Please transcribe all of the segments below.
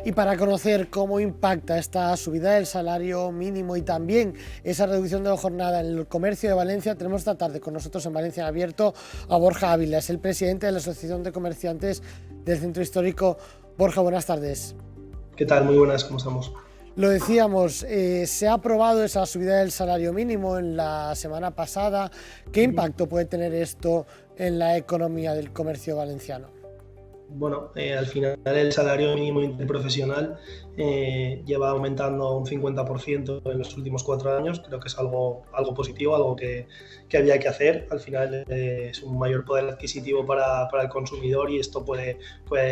Y para conocer cómo impacta esta subida del salario mínimo y también esa reducción de la jornada en el comercio de Valencia, tenemos esta tarde con nosotros en Valencia Abierto a Borja Ávila, es el presidente de la Asociación de Comerciantes del Centro Histórico. Borja, buenas tardes. ¿Qué tal? Muy buenas, ¿cómo estamos? Lo decíamos, se ha aprobado esa subida del salario mínimo en la semana pasada. ¿Qué impacto puede tener esto en la economía del comercio valenciano? Bueno, al final el salario mínimo interprofesional lleva aumentando un 50% en los últimos 4 años. Creo que es algo positivo, algo que había que hacer. Al final es un mayor poder adquisitivo para el consumidor y esto puede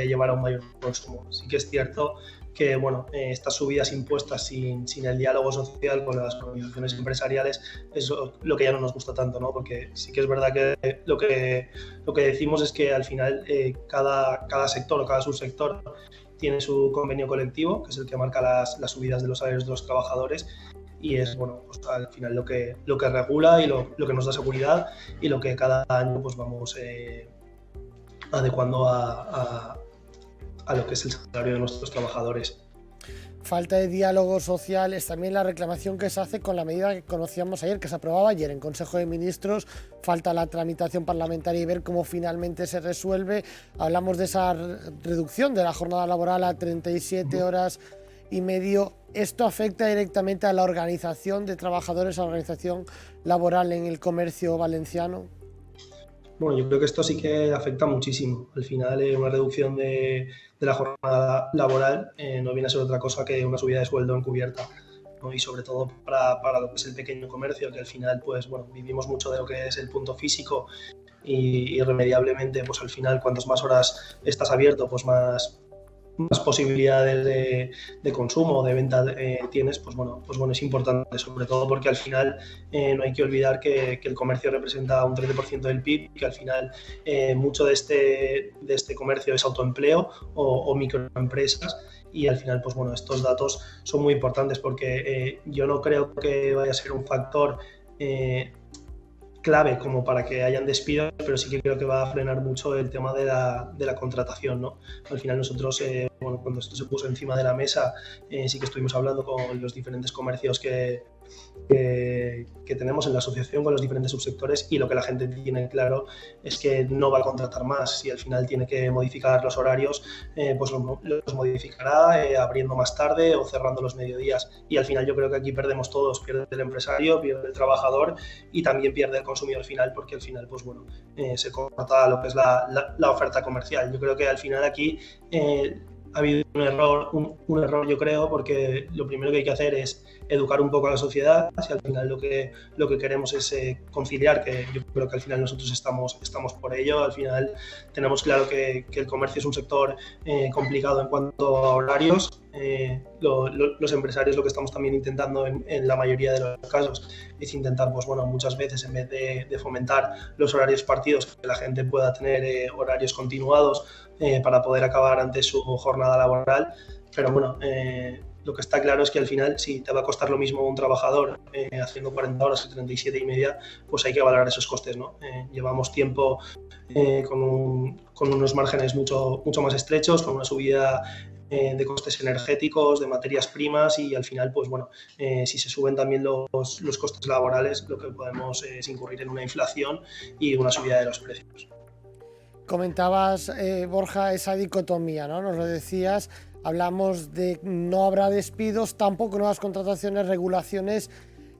llevar a un mayor consumo. Sí que es cierto que estas subidas impuestas sin el diálogo social con las organizaciones empresariales es lo que ya no nos gusta tanto, ¿no? Porque sí que es verdad que lo que decimos es que al final cada sector o cada subsector tiene su convenio colectivo, que es el que marca las subidas de los salarios de los trabajadores, y es al final lo que regula y lo que nos da seguridad y lo que cada año pues vamos adecuando a lo que es el salario de nuestros trabajadores. Falta de diálogo social es también la reclamación que se hace con la medida que conocíamos ayer, que se aprobaba ayer en Consejo de Ministros. Falta la tramitación parlamentaria y ver cómo finalmente se resuelve. Hablamos de esa reducción de la jornada laboral a 37 horas y medio. ¿Esto afecta directamente a la organización de trabajadores, a la organización laboral en el comercio valenciano? Bueno, yo creo que esto sí que afecta muchísimo. Al final, una reducción de la jornada laboral no viene a ser otra cosa que una subida de sueldo encubierta, ¿no? Y sobre todo para lo que es el pequeño comercio, que al final vivimos mucho de lo que es el punto físico y irremediablemente pues al final cuantas más horas estás abierto, pues más posibilidades de consumo o de venta tienes, pues es importante, sobre todo porque al final no hay que olvidar que el comercio representa un 13% del PIB y que al final mucho de este comercio es autoempleo o microempresas. Y al final, estos datos son muy importantes porque yo no creo que vaya a ser un factor clave como para que hayan despidos, pero sí que creo que va a frenar mucho el tema de la contratación, ¿no? Al final nosotros, cuando esto se puso encima de la mesa, sí que estuvimos hablando con los diferentes comercios que tenemos en la asociación, con los diferentes subsectores, y lo que la gente tiene claro es que no va a contratar más. Si al final tiene que modificar los horarios, pues los modificará abriendo más tarde o cerrando los mediodías, y al final yo creo que aquí perdemos todos, pierde el empresario, pierde el trabajador y también pierde el consumidor final, porque al final se corta lo que es la oferta comercial. Yo creo que al final aquí ha habido un error yo creo, porque lo primero que hay que hacer es educar un poco a la sociedad. Si al final lo que queremos es conciliar, que yo creo que al final nosotros estamos por ello. Al final tenemos claro que el comercio es un sector complicado en cuanto a horarios. Los empresarios lo que estamos también intentando en la mayoría de los casos es intentar, muchas veces en vez de fomentar los horarios partidos, que la gente pueda tener horarios continuados para poder acabar antes su jornada laboral. Pero lo que está claro es que al final, si te va a costar lo mismo un trabajador haciendo 40 horas que 37 y media, pues hay que valorar esos costes, ¿no? Llevamos tiempo con unos márgenes mucho más estrechos, con una subida de costes energéticos, de materias primas, y al final, si se suben también los costes laborales, lo que podemos es incurrir en una inflación y una subida de los precios. Comentabas, Borja, esa dicotomía, ¿no? Nos lo decías, hablamos de no habrá despidos, tampoco nuevas contrataciones, regulaciones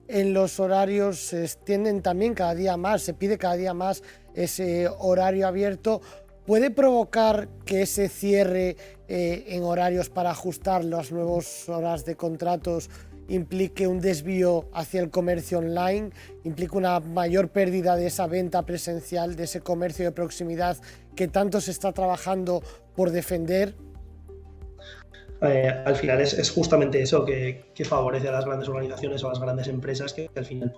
en los horarios se extienden también cada día más, se pide cada día más ese horario abierto. ¿Puede provocar que ese cierre en horarios para ajustar las nuevas horas de contratos implique un desvío hacia el comercio online, implique una mayor pérdida de esa venta presencial, de ese comercio de proximidad que tanto se está trabajando por defender? Al final es justamente eso que favorece a las grandes organizaciones o a las grandes empresas, que al final,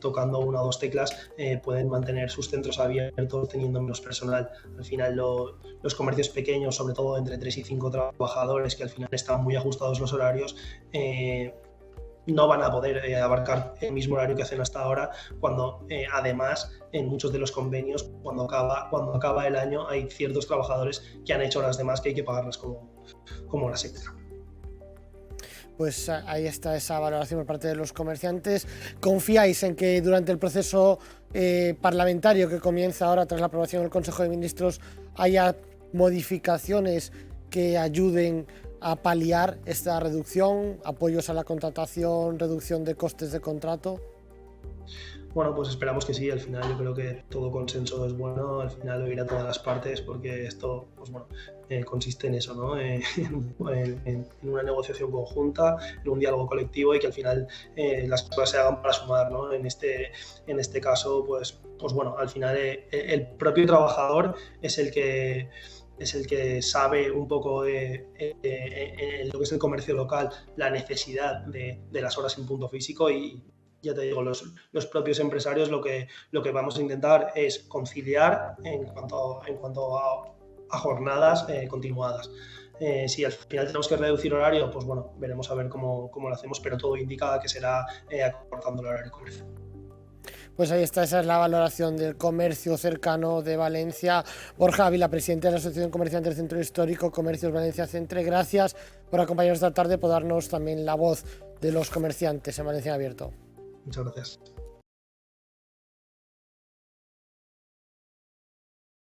tocando una o dos teclas, pueden mantener sus centros abiertos teniendo menos personal. Al final los comercios pequeños, sobre todo entre 3 y 5 trabajadores, que al final están muy ajustados los horarios, no van a poder abarcar el mismo horario que hacen hasta ahora, cuando además en muchos de los convenios, cuando acaba el año, hay ciertos trabajadores que han hecho horas de más que hay que pagarlas como horas extra. Pues ahí está esa valoración por parte de los comerciantes. ¿Confiáis en que durante el proceso parlamentario que comienza ahora tras la aprobación del Consejo de Ministros haya modificaciones que ayuden a paliar esta reducción, apoyos a la contratación, reducción de costes de contrato? Bueno, pues esperamos que sí. Al final yo creo que todo consenso es bueno, al final oír a todas las partes, porque esto, pues bueno, consiste en eso, ¿no? En una negociación conjunta, en un diálogo colectivo, y que al final las cosas se hagan para sumar, ¿no? En este caso, pues bueno, al final el propio trabajador es el que sabe un poco en lo que es el comercio local, la necesidad de las horas en punto físico, y ya te digo, los propios empresarios lo que vamos a intentar es conciliar en cuanto a jornadas continuadas. Si al final tenemos que reducir horario, pues bueno, veremos a ver cómo lo hacemos, pero todo indica que será acortando el horario comercial. Pues ahí está, esa es la valoración del comercio cercano de Valencia. Borja Ávila, presidente de la Asociación Comerciante del Centro Histórico Comercios Valencia Centre, gracias por acompañarnos esta tarde, por darnos también la voz de los comerciantes en Valencia Abierto. Muchas gracias.